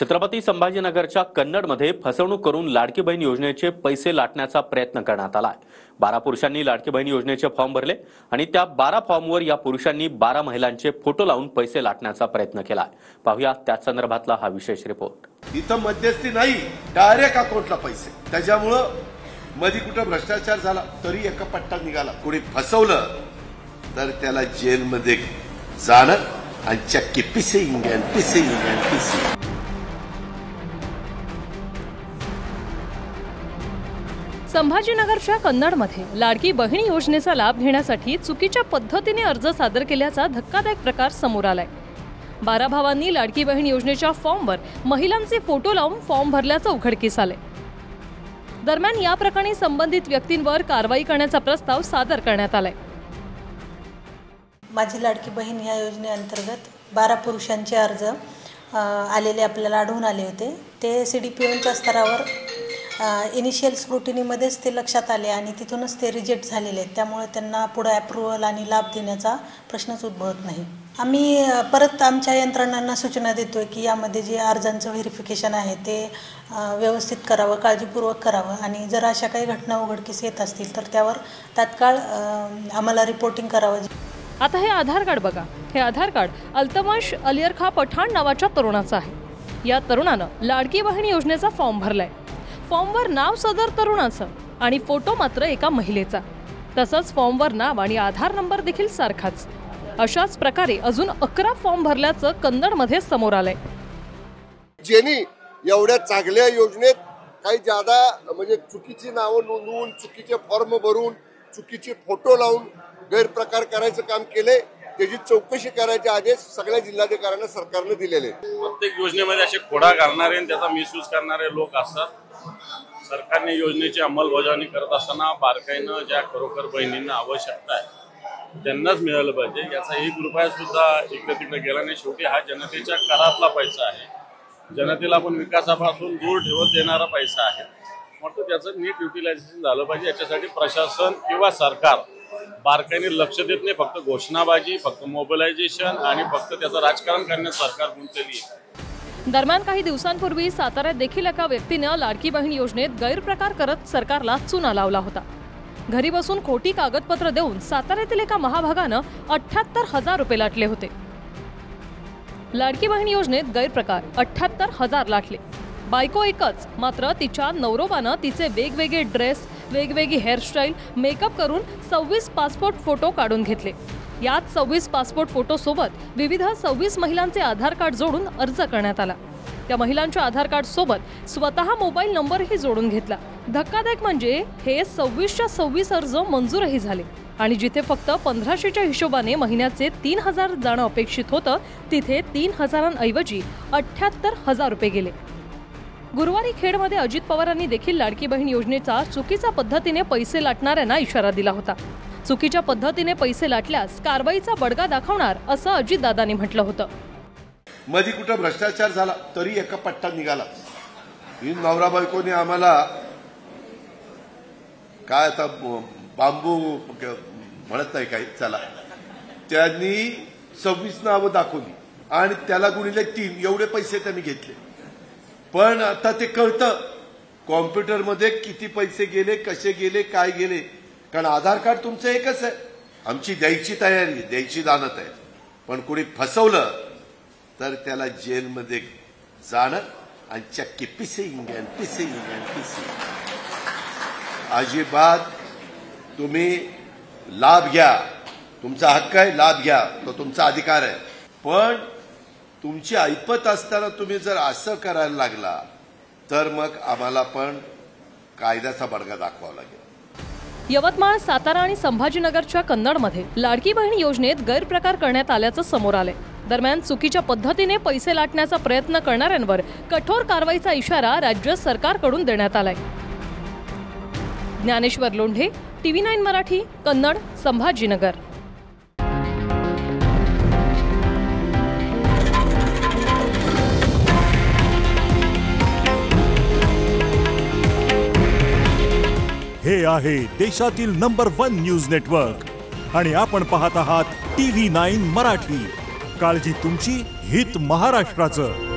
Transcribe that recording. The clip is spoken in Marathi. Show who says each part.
Speaker 1: छत्रपती संभाजीनगरच्या कन्नडमध्ये फसवणूक करून लाडकी बहीण योजनेचे पैसे लाटण्याचा प्रयत्न करण्यात आला आहे। 12 पुरुषांनी लाडकी बहीण योजनेचे फॉर्म भरले आणि त्या 12 फॉर्मवर या पुरुषांनी 12 महिलांचे फोटो लावून पैसे लाटण्याचा प्रयत्न केला आहे। पाहूया त्या संदर्भातला हा विशेष रिपोर्ट।
Speaker 2: इथं मध्यस्थी नाही, डायरेक्ट अकाउंटला पैसे। त्याच्यामुळे मध्ये कुठे भ्रष्टाचार झाला तरी एका पट्टा निघाला। कोणी फसवलं तर त्याला जेलमध्ये जाणं आणि चक्की पिसे पिसे।
Speaker 3: संभाजीनगरच्या कन्नडमध्ये लाडकी बहीण योजनेचा लाभ घेण्यासाठी चुकीच्या पद्धतीने अर्ज सादर केल्याचा धक्कादायक प्रकार समोर आलाय। 12 भावांनी लाडकी बहीण योजनेच्या फॉर्मवर महिलांचे फोटो लावून फॉर्म भरल्याचं उघडकीस आले। दरम्यान या प्रकरणी संबंधित व्यक्तींवर कारवाई करण्याचा प्रस्ताव सादर करण्यात आलाय।
Speaker 4: माझी लाडकी बहीण या योजनेअंतर्गत 12 पुरुषांचे अर्ज आलेले आपल्याला आढळून आले होते। ते CDPOच्या स्तरावर इनिशियल स्क्रुटिनीमध्येच ते लक्षात आले आणि तिथूनच ते रिजेक्ट झालेले आहेत। त्यामुळे त्यांना पुढे अप्रूव्हल आणि लाभ देण्याचा प्रश्नच उद्भवत नाही। आम्ही परत आमच्या यंत्रणांना सूचना देतोय की यामध्ये जे अर्जांचं व्हेरिफिकेशन आहे ते व्यवस्थित करावं, काळजीपूर्वक करावं आणि जर अशा काही घटना उघडकीस येत असतील तर त्यावर तात्काळ आम्हाला रिपोर्टिंग करावं।
Speaker 3: आता हे आधार कार्ड बघा। हे आधार कार्ड अल्तमश अलियरखा पठाण नावाच्या तरुणाचं आहे। या तरुणानं लाडकी बहीण योजनेचा फॉर्म भरलाय। फॉर्मवर नाव सदर तरुणाचं आणि फोटो मात्र एका महिलेचा। तसंच फॉर्मवर नाव आणि आधार नंबर देखील सारखाच। अशाच प्रकारे अजून 11 फॉर्म भरल्याचं कन्नडमध्ये समोर आलंय।
Speaker 5: ज्यांनी एवढ्या चांगल्या योजनेत काही जादा म्हणजे चुकीची नावं नोंदवून, चुकीचे फॉर्म भरून, चुकीचे फोटो लावून गैरप्रकार करायचं काम केले, त्याची चौकशी करायचे आदेश सगळ्या जिल्हाधिकाऱ्यांना सरकारने दिलेले।
Speaker 6: प्रत्येक योजनेमध्ये असे खोडा घालणारे आणि त्याचा मिसयूज करणारे लोक असतात। सरकारने योजनेची अंमलबजावणी करत असताना बारकाईनं ज्या खरोखर बहिणींना आवश्यकता आहे त्यांनाच मिळालं पाहिजे। याचा 1 रुपया सुद्धा इकडे तिकडे गेला नाही। शेवटी हा जनतेच्या करातला पैसा आहे। जनतेला आपण विकासापासून दूर ठेवत देणारा पैसा आहे। म्हणून त्याचं नीट युटिलायझेशन झालं पाहिजे। याच्यासाठी प्रशासन किंवा सरकार बारकाईने लक्ष देत नाही। फक्त घोषणाबाजी, फक्त मोबिलायझेशन आणि फक्त त्याचं राजकारण करण्यात सरकार गुंतलेली आहे।
Speaker 3: दरम्यान काही दिवसांपूर्वी साताऱ्यात देखील एका व्यक्तीने लाडकी बहीण योजनेत गैरप्रकार करत सरकारला चुना लावला होता। घरी बसून खोटी कागदपत्र देऊन साताऱ्यातील एका महाभागानं 78,000 रुपये लाटले होते। लाडकी बहीण योजनेत गैरप्रकार 78,000 लाटले। बायको एकच, मात्र तिच्या नवरोबानं तिचे वेगवेगळे ड्रेस, वेगवेगळी हेअरस्टाईल, मेकअप करून 26 पासपोर्ट फोटो काढून घेतले। यात 26 पासपोर्ट फोटो सोबत विविध 26 महिलांचे आधार कार्ड जोडून अर्ज करण्यात आला। त्या महिलांच्या आधार कार्ड सोबत स्वतः मोबाईल नंबरही जोडून घेतला। धक्कादायक म्हणजे हे 26च्या 26 अर्ज मंजूरही झाले आणि जिथे फक्त 1500च्या हिशोबाने महिन्याचे 3000 जाणं अपेक्षित होतं तिथे 3000ऐवजी 78,000 रुपये गेले। गुरुवारी खेडमध्ये अजित पवारांनी देखील लाडकी बहीण योजनेचा चुकीच्या पद्धतीने पैसे लाटणाऱ्यांना इशारा दिला होता। चुकीच्या पद्धतीने पैसे लाटल्यास कारवाईचा बडगा दाखवणार असं अजितदादांनी म्हटलं होतं।
Speaker 2: मध्ये कुठे भ्रष्टाचार झाला तरी एका पट्टा निघाला। ही नवरा बायकोने आम्हाला काय आता बांबू म्हणत नाही काही, चला त्यांनी 26 नावं दाखवली आणि त्याला गुणिले 3 एवढे पैसे त्यांनी घेतले। पण आता ते कळतं कॉम्प्युटरमध्ये किती पैसे गेले, कसे गेले, काय गेले, कारण आधार कार्ड तुमचं एकच आहे। आमची द्यायची तयारी, द्यायची दानत आहे। पण कोणी फसवलं तर त्याला जेलमध्ये जाणं आणि चक्की पिसे। अजिबात तुम्ही लाभ घ्या, तुमचा हक्क आहे, लाभ घ्या, तो तुमचा अधिकार आहे। पण तुमची ऐपत असताना तुम्ही जर असं करायला लागला तर मग आम्हाला पण कायद्याचा बडगा दाखवावा लागेल।
Speaker 3: यवतमाळ, सातारा आणि संभाजीनगरच्या कन्नडमध्ये लाडकी बहीण योजनेत गैरप्रकार करण्यात आल्याचं समोर आलंय। दरम्यान चुकीच्या पद्धतीने पैसे लाटण्याचा प्रयत्न करणाऱ्यांवर कठोर कारवाईचा इशारा राज्य सरकारकडून देण्यात आलाय। ज्ञानेश्वर लोंढे, TV9 मराठी, कन्नड, संभाजीनगर।
Speaker 7: हे आहे देशातील नंबर 1 न्यूज नेटवर्क आणि आपण पाहत आहात TV9 मराठी। काळजी तुमची, हित महाराष्ट्राचं।